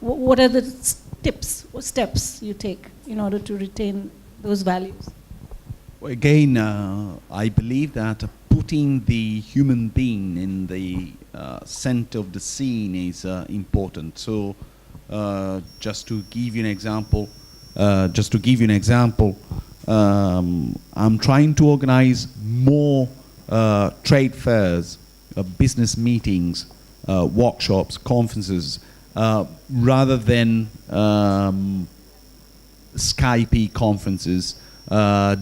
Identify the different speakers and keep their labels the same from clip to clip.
Speaker 1: what are the tips or steps you take in order to retain those values?
Speaker 2: Again, I believe that putting the human being in the center of the scene is important. So, just to give you an example, I'm trying to organize more trade fairs, business meetings, workshops, conferences, rather than Skype conferences,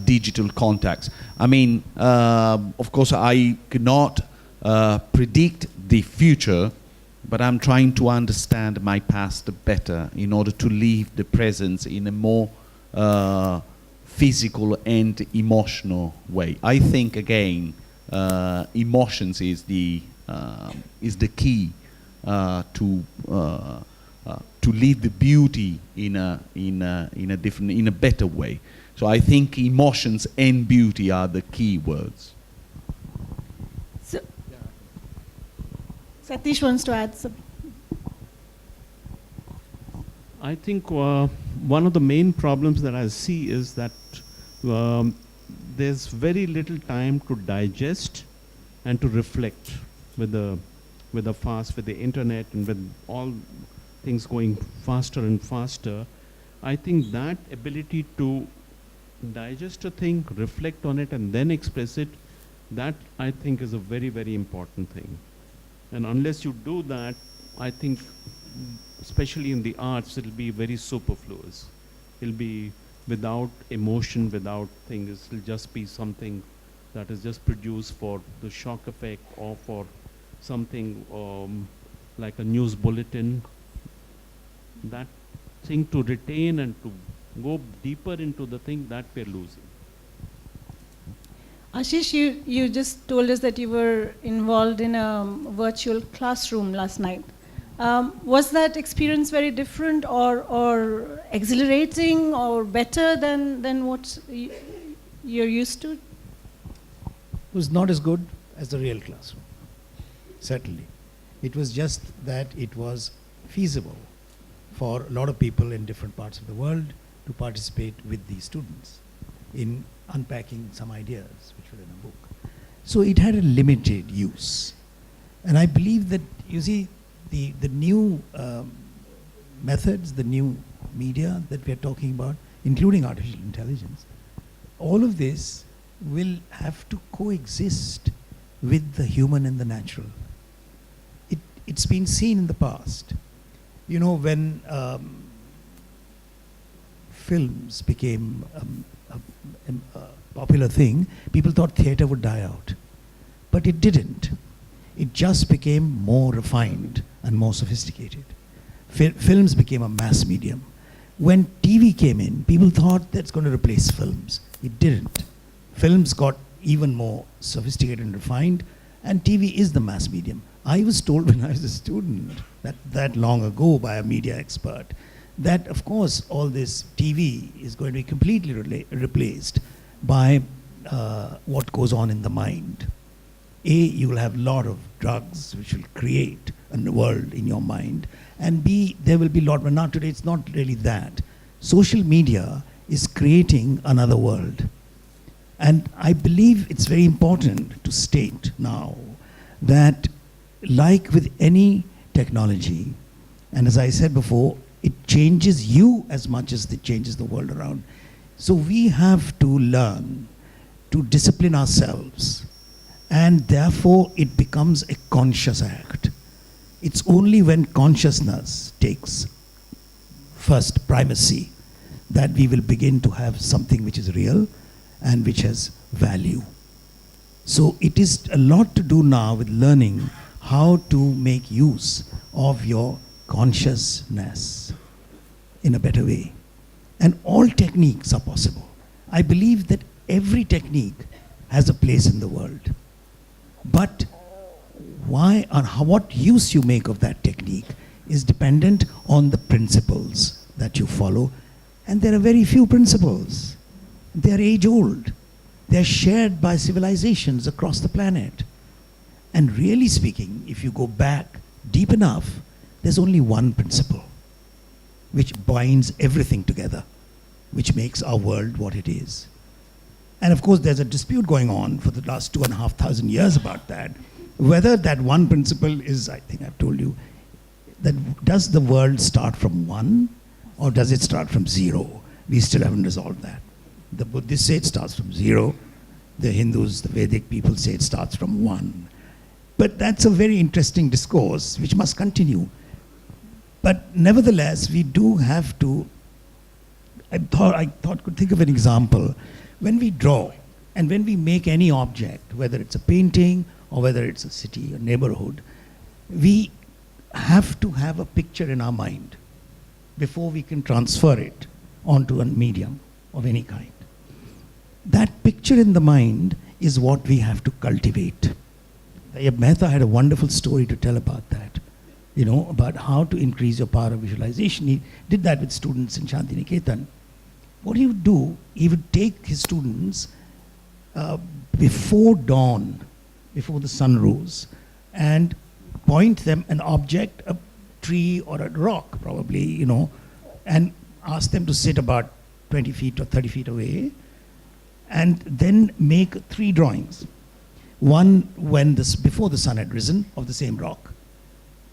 Speaker 2: digital contacts. I mean, of course, I cannot predict the future, but I'm trying to understand my past better in order to live the present in a more physical and emotional way. I think again, emotions is the key to live the beauty in a better way. So I think emotions and beauty are the key words.
Speaker 1: So, Satish wants to add some.
Speaker 3: I think one of the main problems that I see is that there's very little time to digest and to reflect with the internet and with all things going faster and faster. I think that ability to digest a thing, reflect on it, and then express it, that I think is a very, very important thing. And unless you do that, I think, especially in the arts, it'll be very superfluous. It'll be without emotion, without things. It'll just be something that is just produced for the shock effect or for something like a news bulletin. That thing to retain and to go deeper into the thing, that we're losing.
Speaker 1: Ashish, you just told us that you were involved in a virtual classroom last night. Was that experience very different or exhilarating or better than what you're used to?
Speaker 4: It was not as good as the real classroom, certainly. It was just that it was feasible for a lot of people in different parts of the world to participate with these students in unpacking some ideas which were in a book. So it had a limited use. And I believe that, you see, the new methods, the new media that we are talking about, including artificial intelligence, all of this will have to coexist with the human and the natural. It's been seen in the past. You know, when films became a popular thing, people thought theatre would die out. But it didn't. It just became more refined and more sophisticated. Films became a mass medium. When TV came in, people thought that's going to replace films. It didn't. Films got even more sophisticated and refined, and TV is the mass medium. I was told when I was a student, that long ago by a media expert, that of course all this TV is going to be completely replaced by what goes on in the mind. A, you will have a lot of drugs which will create a world in your mind, and B, there will be a lot, but now today it's not really that. Social media is creating another world. And I believe it's very important to state now that, like with any technology, and as I said before, it changes you as much as it changes the world around. So we have to learn to discipline ourselves, and therefore it becomes a conscious act. It's only when consciousness takes first primacy that we will begin to have something which is real and which has value. So it is a lot to do now with learning how to make use of your consciousness in a better way. And all techniques are possible. I believe that every technique has a place in the world. But why and what use you make of that technique is dependent on the principles that you follow. And there are very few principles. They are age-old. They are shared by civilizations across the planet. And really speaking, if you go back deep enough, there's only one principle. which binds everything together, which makes our world what it is. And of course, there's a dispute going on for the last 2,500 years about that. Whether that one principle is, I think I've told you, that does the world start from one or does it start from zero? We still haven't resolved that. The Buddhists say it starts from zero. The Hindus, the Vedic people say it starts from one. But that's a very interesting discourse which must continue. But nevertheless, we do have to, I thought could think of an example. When we draw and when we make any object, whether it's a painting or whether it's a city or neighborhood, we have to have a picture in our mind before we can transfer it onto a medium of any kind. That picture in the mind is what we have to cultivate. Tayyab Mehta had a wonderful story to tell about that, about how to increase your power of visualization. He did that with students in Shantiniketan. What he would do, he would take his students before dawn, before the sun rose, and point them an object, a tree or a rock probably, and ask them to sit about 20 feet or 30 feet away, and then make 3 drawings. One before the sun had risen of the same rock.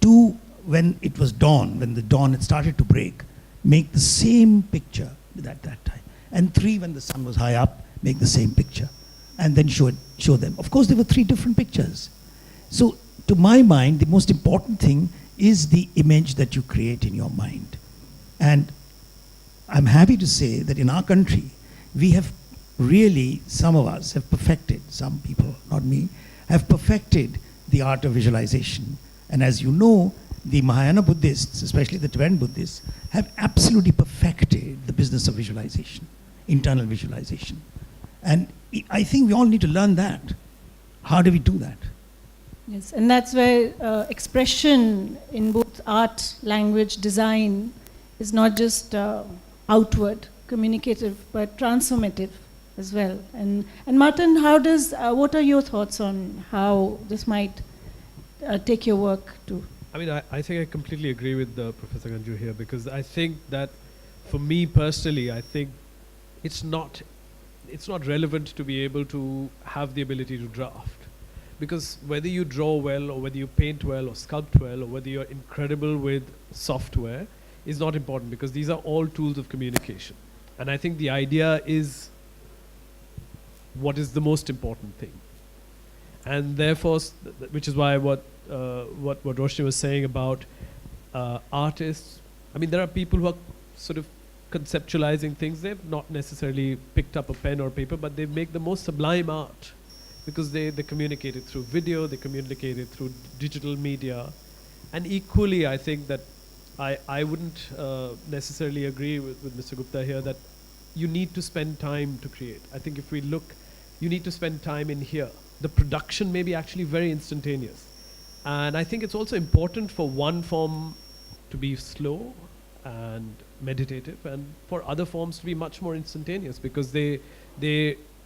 Speaker 4: 2 when it was dawn, when the dawn had started to break, make the same picture at that time. And 3 when the sun was high up, make the same picture. And then show them. Of course, there were 3 different pictures. So to my mind, the most important thing is the image that you create in your mind. And I'm happy to say that in our country, we have really, some of us have perfected, some people, not me, have perfected the art of visualization. And as you know, the Mahayana Buddhists, especially the Tibetan Buddhists, have absolutely perfected the business of visualization, internal visualization. And I think we all need to learn that. How do we do that?
Speaker 1: Yes, and that's where expression in both art, language, design is not just outward, communicative, but transformative as well. And Martin, what are your thoughts on how this might take your work to?
Speaker 5: I mean, I think I completely agree with Professor Ganju here, because I think that for me personally, I think it's not relevant to be able to have the ability to draft. Because whether you draw well or whether you paint well or sculpt well or whether you're incredible with software is not important, because these are all tools of communication. And I think the idea is what is the most important thing. And therefore, which is why what Roshni was saying about artists, I mean, there are people who are sort of conceptualizing things. They've not necessarily picked up a pen or paper, but they make the most sublime art, because they communicate it through video, they communicate it through digital media. And equally, I think that I wouldn't necessarily agree with Mr. Gupta here that you need to spend time to create. I think if we look, you need to spend time in here. The production may be actually very instantaneous. And I think it's also important for one form to be slow and meditative, and for other forms to be much more instantaneous, because they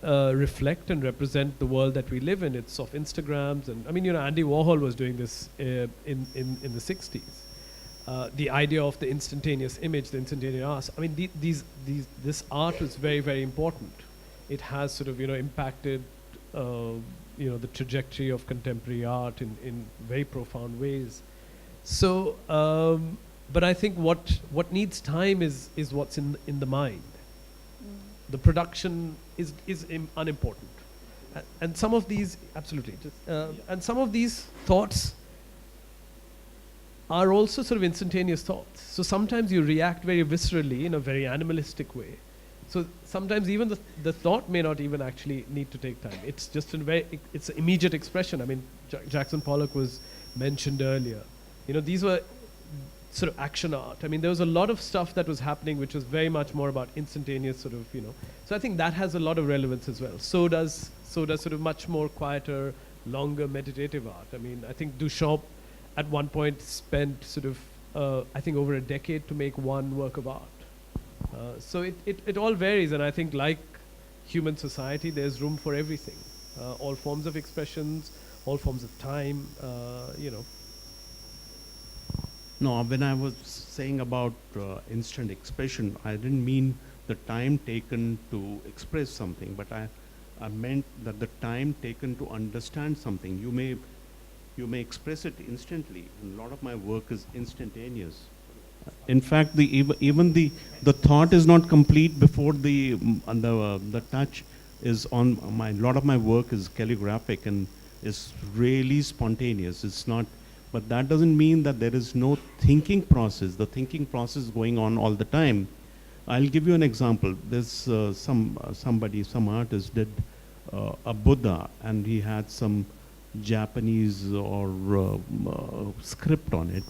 Speaker 5: reflect and represent the world that we live in. It's of Instagrams, and I mean, Andy Warhol was doing this in the 60s. The idea of the instantaneous image, the instantaneous art. I mean, this art was very, very important. It has sort of impacted the trajectory of contemporary art in very profound ways. So, but I think what needs time is what's in the mind. The production is unimportant, and some of these absolutely, and some of these thoughts are also sort of instantaneous thoughts. So sometimes you react very viscerally in a very animalistic way. So sometimes even the thought may not even actually need to take time. It's just it's an immediate expression. I mean, Jackson Pollock was mentioned earlier. These were sort of action art. I mean, there was a lot of stuff that was happening which was very much more about instantaneous sort of, So I think that has a lot of relevance as well. So does sort of much more quieter, longer meditative art. I mean, I think Duchamp at one point spent sort of, I think over a decade to make one work of art. So it all varies, and I think like human society, there's room for everything. All forms of expressions, all forms of time,
Speaker 3: No, when I was saying about instant expression, I didn't mean the time taken to express something, but I meant that the time taken to understand something. You may express it instantly, and a lot of my work is instantaneous. In fact, even the thought is not complete before the touch is on my. A lot of my work is calligraphic and is really spontaneous. It's not, but that doesn't mean that there is no thinking process. The thinking process is going on all the time. I'll give you an example. There's some artist did a Buddha, and he had some Japanese or script on it.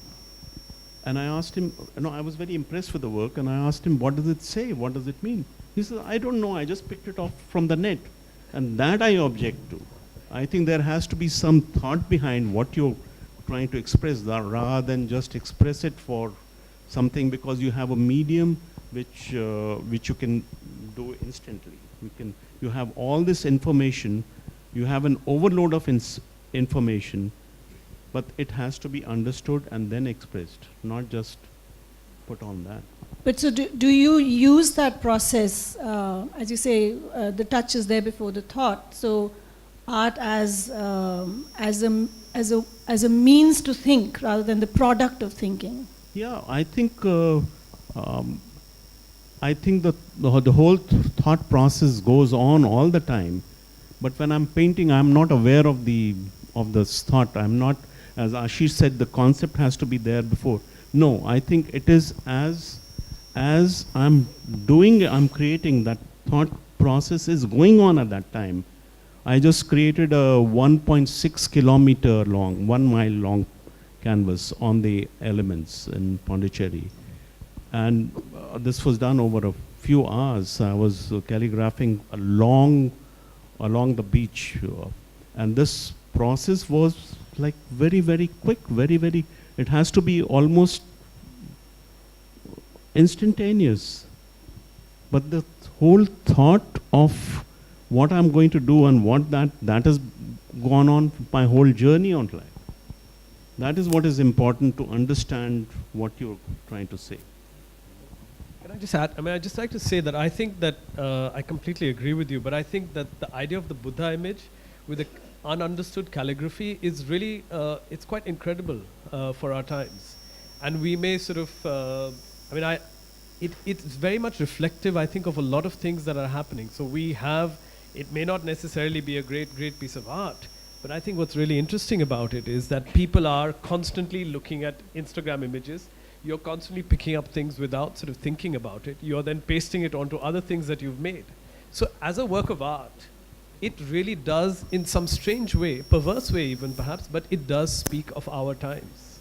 Speaker 3: And I asked him, I was very impressed with the work, and I asked him, what does it say? What does it mean? He said, I don't know, I just picked it off from the net. And that I object to. I think there has to be some thought behind what you're trying to express, rather than just express it for something because you have a medium which you can do instantly. You have all this information, you have an overload of information, but it has to be understood and then expressed, not just put on that.
Speaker 1: But so do you use that process, as you say, the touch is there before the thought, so art as a means to think rather than the product of thinking?
Speaker 3: Yeah, I think the whole thought process goes on all the time, but when I'm painting, I'm not aware of this thought. I'm not, as Ashish said, the concept has to be there before. No, I think it is as I'm creating, that thought process is going on at that time. I just created a 1.6 kilometer long, 1 mile long canvas on the elements in Pondicherry. And this was done over a few hours. I was calligraphing along the beach. And this process was like very, very quick, very, very, it has to be almost instantaneous. But the whole thought of what I'm going to do and what that has gone on my whole journey on life. That is what is important to understand what you're trying to say.
Speaker 5: Can I just add? I'd just like to say that I think that I completely agree with you, but I think that the idea of the Buddha image with the ununderstood calligraphy is really, it's quite incredible for our times. And we may sort of, it's very much reflective, I think, of a lot of things that are happening. So we have, it may not necessarily be a great piece of art, but I think what's really interesting about it is that people are constantly looking at Instagram images. You're constantly picking up things without sort of thinking about it. You're then pasting it onto other things that you've made. So as a work of art, it really does, in some strange way, perverse way even perhaps, but it does speak of our times.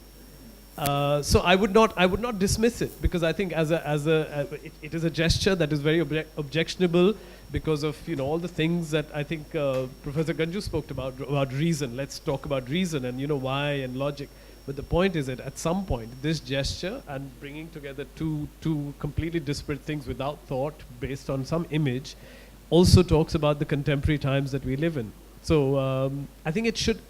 Speaker 5: So I would not dismiss it, because I think it is a gesture that is very objectionable because of all the things that I think Professor Ganju spoke about reason. Let's talk about reason and why and logic. But the point is that at some point, this gesture and bringing together two completely disparate things without thought, based on some image, also talks about the contemporary times that we live in. So I think it should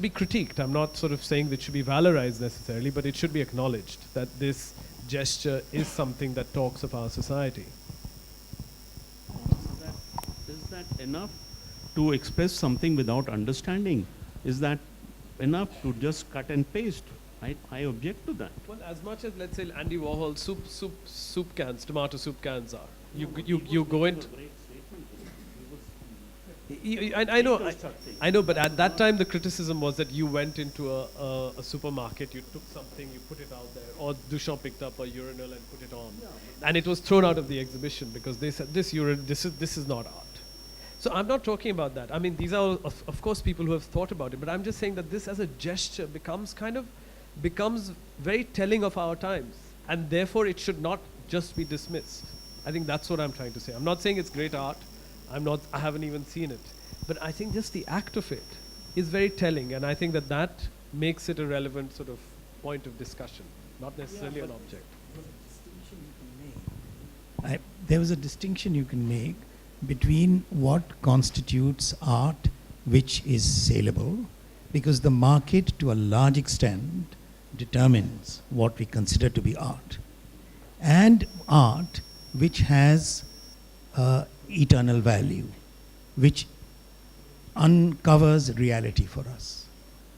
Speaker 5: be critiqued. I'm not sort of saying that it should be valorized necessarily, but it should be acknowledged that this gesture is something that talks of our society.
Speaker 3: Is that enough to express something without understanding? Is that enough to just cut and paste? I object to that.
Speaker 5: Well, as much as, let's say, Andy Warhol soup cans, tomato soup cans are. You go into... I know, but at that time the criticism was that you went into a supermarket, you took something, you put it out there, or Duchamp picked up a urinal and put it on, and it was thrown out of the exhibition because they said this is not art. So I'm not talking about that. I mean, these are of course people who have thought about it, but I'm just saying that this as a gesture becomes very telling of our times, and therefore it should not just be dismissed. I think that's what I'm trying to say. I'm not saying it's great art. I haven't even seen it. But I think just the act of it is very telling, and I think that makes it a relevant sort of point of discussion, not necessarily an object.
Speaker 4: There was a distinction you can make between what constitutes art which is saleable, because the market to a large extent determines what we consider to be art, and art which has eternal value, which uncovers reality for us.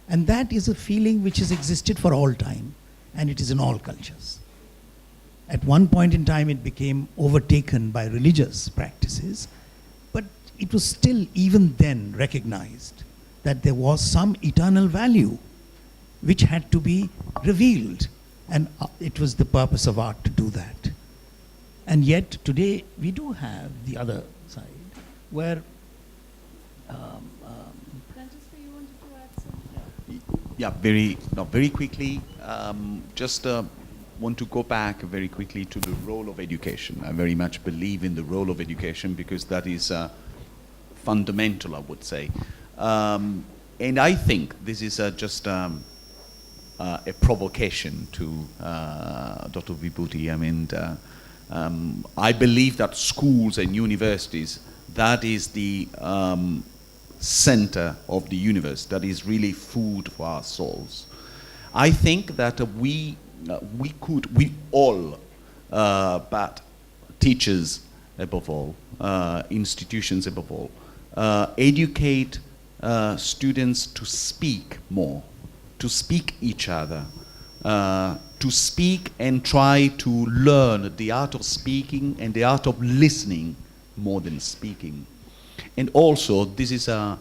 Speaker 4: And that is a feeling which has existed for all time, and it is in all cultures. At one point in time, it became overtaken by religious practices, but it was still even then recognized that there was some eternal value which had to be revealed, and it was the purpose of art to do that. And yet today we do have the other side, where
Speaker 1: Francesca, you wanted to add something?
Speaker 2: Yeah, very quickly. Just want to go back very quickly to the role of education. I very much believe in the role of education because that is fundamental, I would say. And I think this is just a provocation to Dr. Vibhuti. I mean, I believe that schools and universities, that is the center of the universe, that is really food for our souls. I think that we all, but teachers above all, institutions above all, educate students to speak more, to speak each other, to speak and try to learn the art of speaking and the art of listening more than speaking. And also, this is a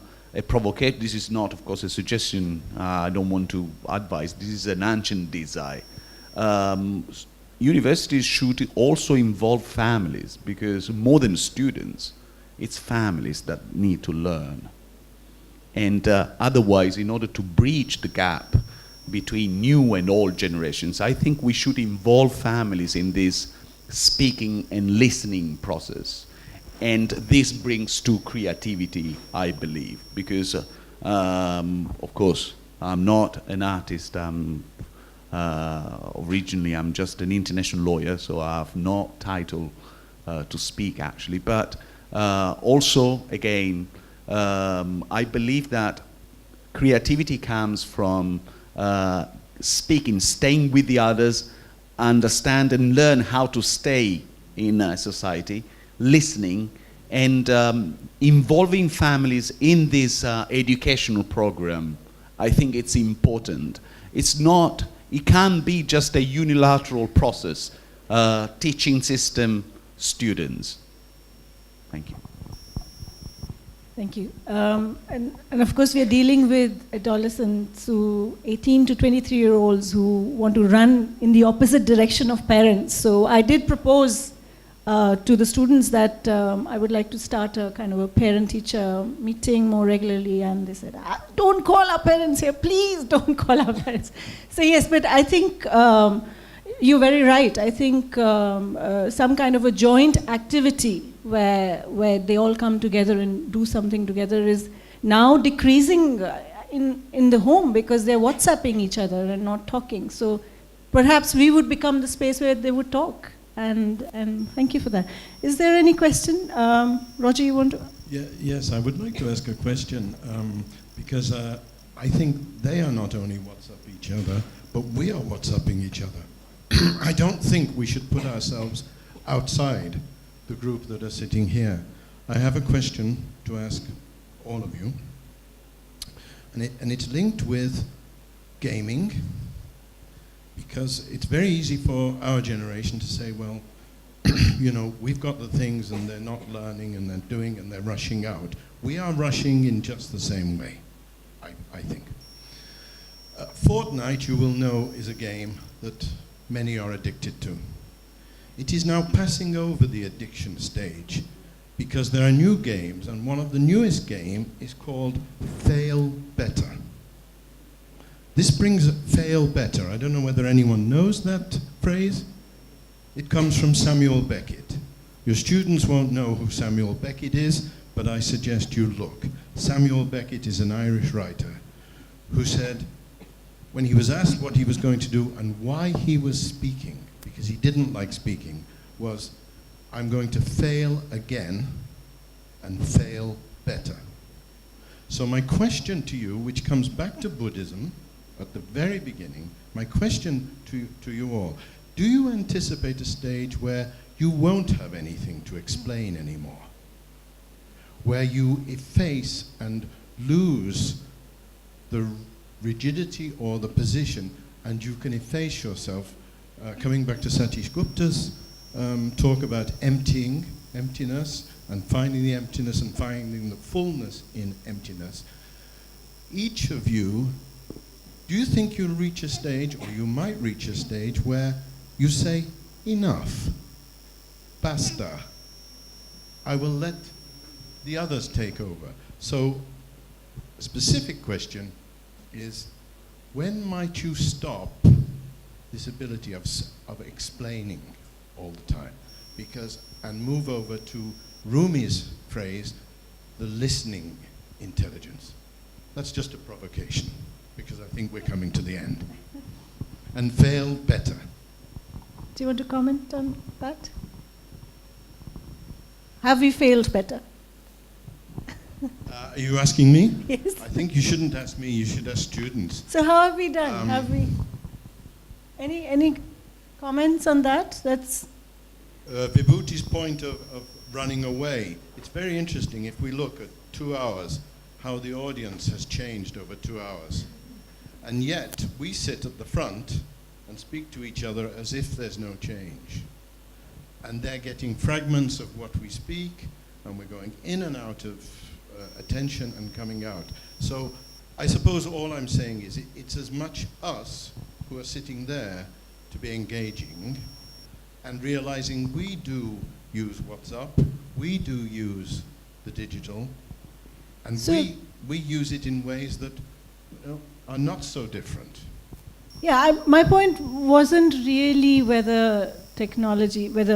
Speaker 2: provocation. This is not, of course, a suggestion. I don't want to advise. This is an ancient desire. Universities should also involve families, because more than students, it's families that need to learn. And otherwise, in order to bridge the gap between new and old generations, I think we should involve families in this speaking and listening process. And this brings to creativity, I believe, because, of course, I'm not an artist. Originally, I'm just an international lawyer, so I have no title to speak, actually. But also, again, I believe that creativity comes from speaking, staying with the others, understand and learn how to stay in a society, listening, and involving families in this educational program. I think it's important. It's not, it can't be just a unilateral process, teaching system, students. Thank you.
Speaker 1: Thank you. And of course, we are dealing with adolescents, 18 to 23-year-olds who want to run in the opposite direction of parents. So I did propose to the students that I would like to start a kind of a parent-teacher meeting more regularly, and they said, don't call our parents here, please don't call our parents. So yes, but I think you're very right. I think some kind of a joint activity where they all come together and do something together is now decreasing in the home, because they're WhatsApping each other and not talking. So perhaps we would become the space where they would talk. And thank you for that. Is there any question? Roger, you want to?
Speaker 6: Yeah, yes, I would like to ask a question, because I think they are not only WhatsApp each other, but we are WhatsApping each other. I don't think we should put ourselves outside the group that are sitting here. I have a question to ask all of you, and it's linked with gaming, because it's very easy for our generation to say, well, you know, we've got the things and they're not learning and they're doing and they're rushing out. We are rushing in just the same way, I think. Fortnite, you will know, is a game that many are addicted to. It is now passing over the addiction stage because there are new games, and one of the newest games is called Fail Better. This brings fail better. I don't know whether anyone knows that phrase. It comes from Samuel Beckett. Your students won't know who Samuel Beckett is, but I suggest you look. Samuel Beckett is an Irish writer who said, when he was asked what he was going to do and why he was speaking, because he didn't like speaking, was, I'm going to fail again and fail better. So my question to you, which comes back to Buddhism, at the very beginning, My question to you all, do you anticipate a stage where you won't have anything to explain anymore? Where you efface and lose the rigidity or the position, and you can efface yourself, coming back to Satish Gupta's talk about emptiness, and finding the emptiness and finding the fullness in emptiness. Each of you, do you think you'll reach a stage, or you might reach a stage, where you say, enough, basta, I will let the others take over? So, a specific question is, when might you stop this ability of explaining all the time? And move over to Rumi's phrase, the listening intelligence. That's just a provocation, because I think we're coming to the end. And fail better.
Speaker 1: Do you want to comment on that? Have we failed better?
Speaker 6: Are you asking me?
Speaker 1: Yes.
Speaker 6: I think you shouldn't ask me, you should ask students.
Speaker 1: So how have we done? Have we? Any comments on that? That's
Speaker 6: Vibhuti's point of running away. It's very interesting if we look at 2 hours, how the audience has changed over 2 hours. And yet, we sit at the front and speak to each other as if there's no change. And they're getting fragments of what we speak, and we're going in and out of attention and coming out. So I suppose all I'm saying is it's as much us who are sitting there to be engaging and realizing we do use WhatsApp, we do use the digital, and
Speaker 1: So-
Speaker 6: we use it in ways that are not so different.
Speaker 1: yeah. My point wasn't really whether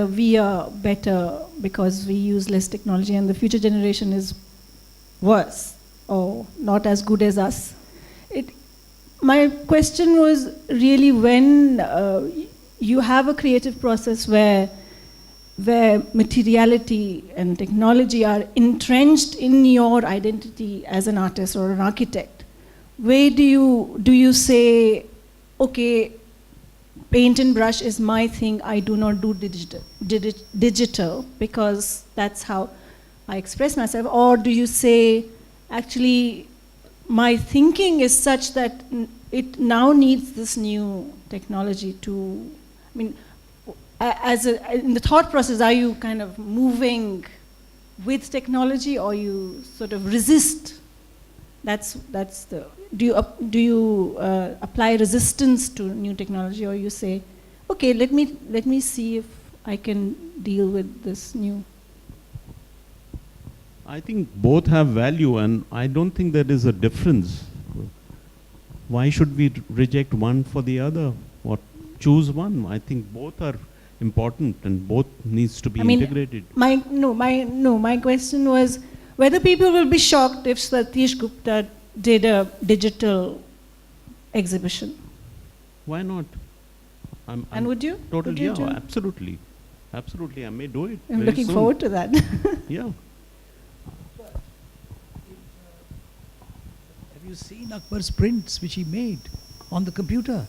Speaker 1: we are better because we use less technology and the future generation is worse or not as good as us. My question was really when you have a creative process where materiality and technology are entrenched in your identity as an artist or an architect, where do you say, okay, paint and brush is my thing, I do not do digital because that's how I express myself? Or do you say, actually, my thinking is such that it now needs this new technology to, I mean, in the thought process, are you kind of moving with technology or you sort of resist? Do you apply resistance to new technology, or you say, okay, let me see if I can deal with this new?
Speaker 3: I think both have value, and I don't think there is a difference. Why should we reject one for the other or choose one? I think both are important and both needs to be integrated.
Speaker 1: My question was whether people will be shocked if Satish Gupta did a digital exhibition.
Speaker 3: Why not?
Speaker 1: And would you?
Speaker 3: Totally,
Speaker 1: Would you do?
Speaker 3: absolutely. Absolutely, I may do it.
Speaker 1: I'm
Speaker 3: very
Speaker 1: looking
Speaker 3: soon.
Speaker 1: forward to that.
Speaker 3: Yeah.
Speaker 4: Have you seen Akbar's prints which he made on the computer?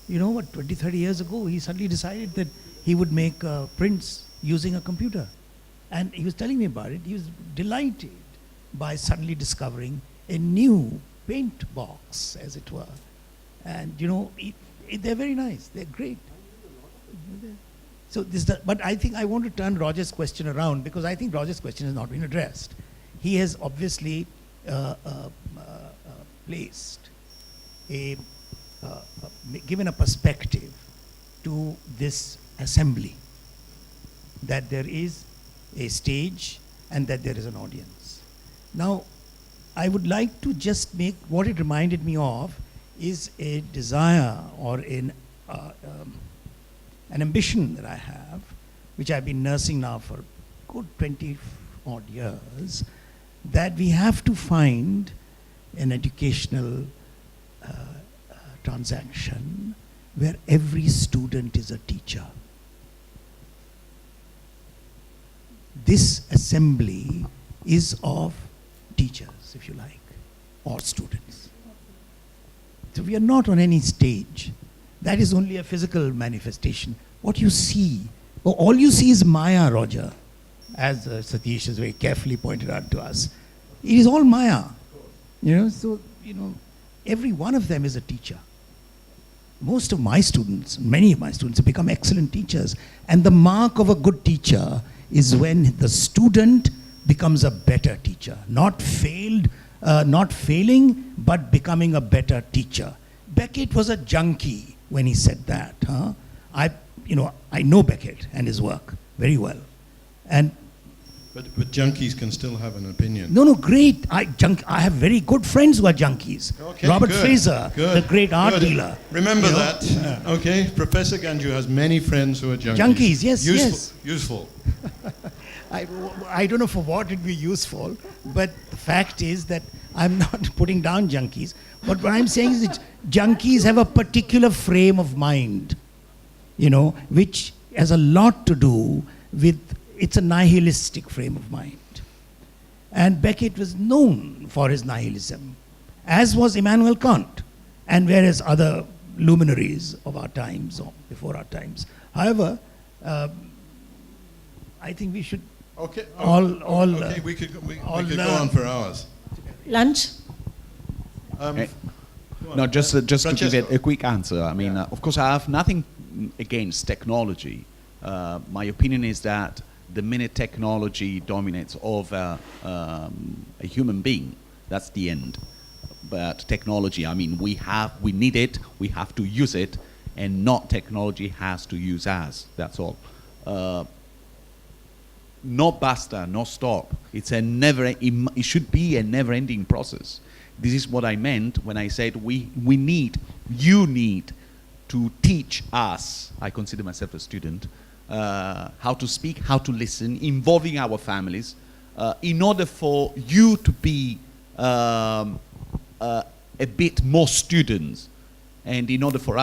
Speaker 4: You know what, 20, 30 years ago, he suddenly decided that he would make prints using a computer. And he was telling me about it. He was delighted by suddenly discovering a new paint box, as it were. And they're very nice. They're great. So but I think I want to turn Roger's question around, because I think Roger's question has not been addressed. He has obviously placed given a perspective to this assembly, that there is a stage and that there is an audience. Now, I would like to just make, what it reminded me of is a desire or an ambition that I have, which I've been nursing now for a good 20 odd years, that we have to find an educational transaction where every student is a teacher. This assembly is of teachers, if you like, or students. So we are not on any stage That is only a physical manifestation. What you see, all you see is Maya, Roger, as Satish has very carefully pointed out to us. It is all Maya. So, every one of them is a teacher. Most of my students, many of my students have become excellent teachers. And the mark of a good teacher is when the student becomes a better teacher. Not failing, but becoming a better teacher. Beckett was a junkie when he said that. I know Beckett and his work very well.
Speaker 6: But junkies can still have an opinion.
Speaker 4: No, great. I have very good friends who are junkies.
Speaker 6: Okay,
Speaker 4: Robert
Speaker 6: good,
Speaker 4: Fraser,
Speaker 6: good,
Speaker 4: the great art
Speaker 6: good.
Speaker 4: dealer.
Speaker 6: Remember that. Okay, Professor Ganju has many friends who are junkies.
Speaker 4: Junkies, yes,
Speaker 6: Useful.
Speaker 4: I don't know for what it would be useful, but the fact is that I'm not putting down junkies. But what I'm saying is that junkies have a particular frame of mind, which has a lot to do with, it's a nihilistic frame of mind. And Beckett was known for his nihilism, as was Immanuel Kant, and various other luminaries of our times or before our times. However, I think we should
Speaker 6: Okay.
Speaker 4: okay,
Speaker 6: we could go on for hours.
Speaker 1: Lunch?
Speaker 2: No, just to give
Speaker 6: Francesco.
Speaker 2: it a quick answer. I mean, of course, I have nothing against technology. My opinion is that the minute technology dominates over a human being, that's the end. But technology, I mean, we need it, we have to use it, and not technology has to use us. That's all. No basta, no stop. It should be a never-ending process. This is what I meant when I said you need to teach us, I consider myself a student, how to speak, how to listen, involving our families, in order for you to be a bit more students, and in order for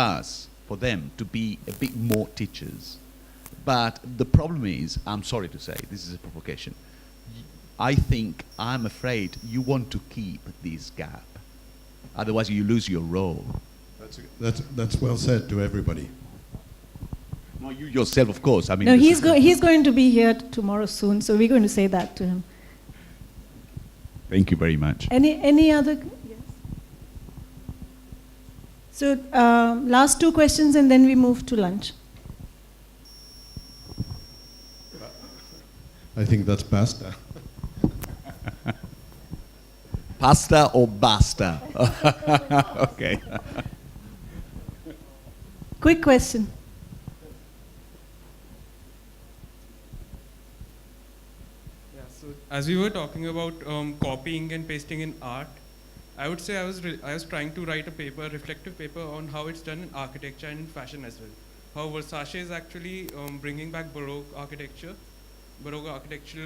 Speaker 2: them to be a bit more teachers. But the problem is, I'm sorry to say, this is a provocation, I'm afraid you want to keep this gap. Otherwise you lose your role.
Speaker 6: That's well said to everybody.
Speaker 2: No, you yourself, of course. I mean,
Speaker 1: No, he's going to be here tomorrow soon, so we're going to say that to him.
Speaker 2: Thank you very much.
Speaker 1: Any other? Yes. So last two questions and then we move to lunch.
Speaker 6: I think that's basta.
Speaker 2: Pasta or basta? Okay.
Speaker 1: Quick question.
Speaker 7: Yeah, so as we were talking about copying and pasting in art, I would say I was trying to write a reflective paper on how it's done in architecture and in fashion as well. How Versace is actually bringing back Baroque architectural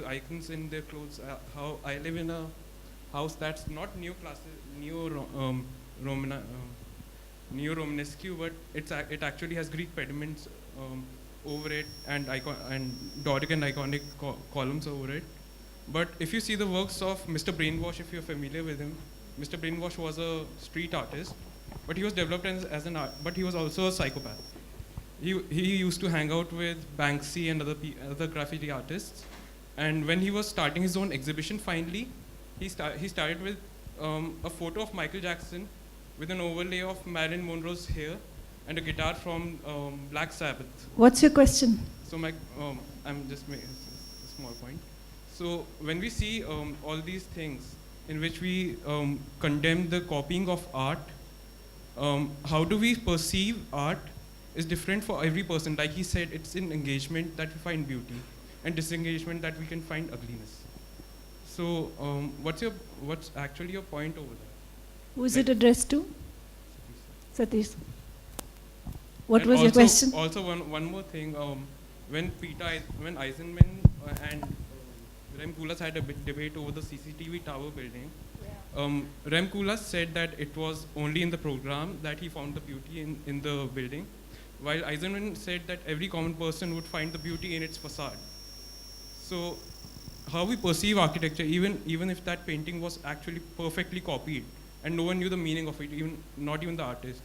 Speaker 7: icons in their clothes. How I live in a house that's not neo-Romanesque, but it actually has Greek pediments over it and Doric and iconic columns over it. But if you see the works of Mr. Brainwash, if you're familiar with him, Mr. Brainwash was a street artist, but he was developed as an art, but he was also a psychopath. He used to hang out with Banksy and other graffiti artists, and when he was starting his own exhibition, finally, he started with a photo of Michael Jackson with an overlay of Marilyn Monroe's hair and a guitar from Black Sabbath.
Speaker 1: What's your question?
Speaker 7: So I'm just making a small point. So when we see all these things in which we condemn the copying of art, how do we perceive art is different for every person. Like he said, it's in engagement that we find beauty, and disengagement that we can find ugliness. So what's actually your point over there?
Speaker 1: Who is it addressed to? Satish. What
Speaker 7: And
Speaker 1: was your
Speaker 7: also-
Speaker 1: question?
Speaker 7: Also, one more thing. When Eisenman and Rem Koolhaas had a big debate over the CCTV tower building, Rem Koolhaas said that it was only in the program that he found the beauty in the building, while Eisenman said that every common person would find the beauty in its facade. So how we perceive architecture, even if that painting was actually perfectly copied and no one knew the meaning of it, not even the artist.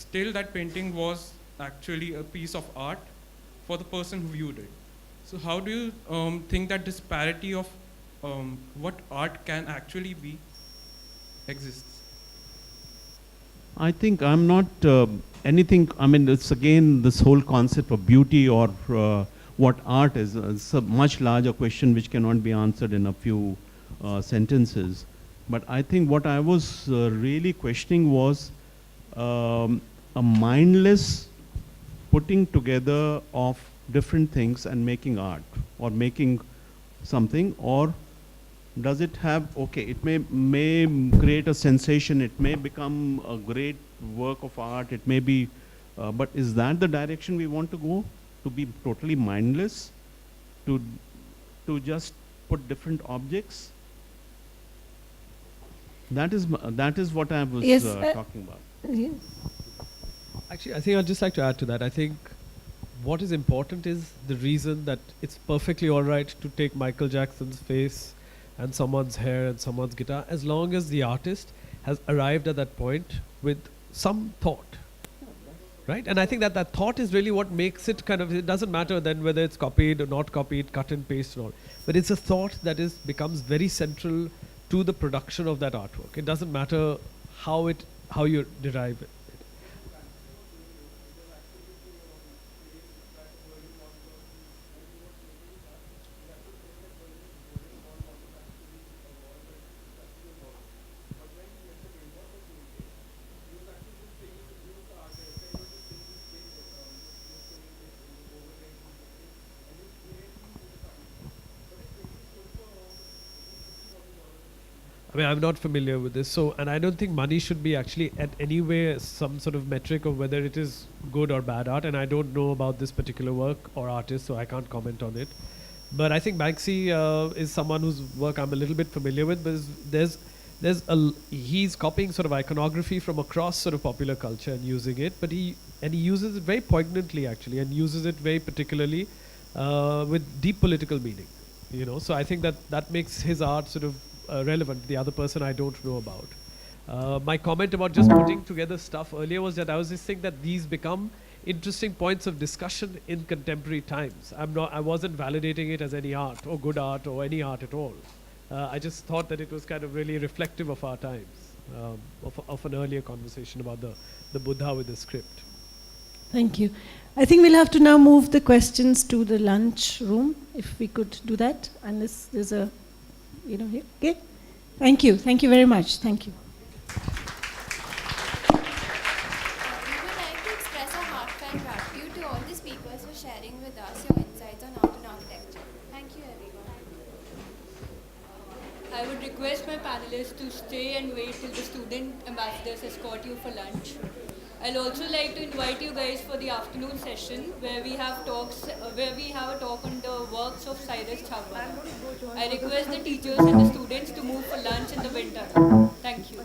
Speaker 7: still that painting was actually a piece of art for the person who viewed it. So how do you think that disparity of what art can actually be exists?
Speaker 3: I think I'm not anything. I mean, it's again this whole concept of beauty or what art is. It's a much larger question which cannot be answered in a few sentences. But I think what I was really questioning was a mindless putting together of different things and making art or making something, or does it have, okay, it may create a sensation, it may become a great work of art, it may be, but is that the direction we want to go? To be totally mindless? To just put different objects? That is what I was
Speaker 1: Yes,
Speaker 3: talking about.
Speaker 1: Yeah.
Speaker 5: Actually, I think I'd just like to add to that. I think what is important is the reason that it's perfectly all right to take Michael Jackson's face and someone's hair and someone's guitar, as long as the artist has arrived at that point with some thought. Right? And I think that that thought is really what makes it kind of, it doesn't matter then whether it's copied or not copied, cut and paste and all. But it's a thought that becomes very central to the production of that artwork. It doesn't matter how you derive it. I mean, I'm not familiar with this, so, and I don't think money should be actually at any way some sort of metric of whether it is good or bad art, and I don't know about this particular work or artist, so I can't comment on it. But I think Banksy is someone whose work I'm a little bit familiar with, but he's copying sort of iconography from across sort of popular culture and using it, but he uses it very poignantly actually, and uses it very particularly with deep political meaning, you know. So I think that makes his art sort of relevant. The other person I don't know about. My comment about just putting together stuff earlier was that I was just saying that these become interesting points of discussion in contemporary times. I wasn't validating it as any art or good art or any art at all. I just thought that it was kind of really reflective of our times, of an earlier conversation about the Buddha with the script.
Speaker 1: Thank you. I think we'll have to now move the questions to the lunch room, if we could do that, unless there's a, here. Okay? Thank you. Thank you very much. Thank you.
Speaker 8: We would like to express our heartfelt gratitude to all the speakers for sharing with us your insights on art and architecture. Thank you, everyone.
Speaker 9: I would request my panelists to stay and wait till the student ambassadors escort you for lunch. I'll also like to invite you guys for the afternoon session where we have talks, where we have a talk on the works of Cyrus Chawla. I request the teachers and the students to move for lunch in the winter. Thank you.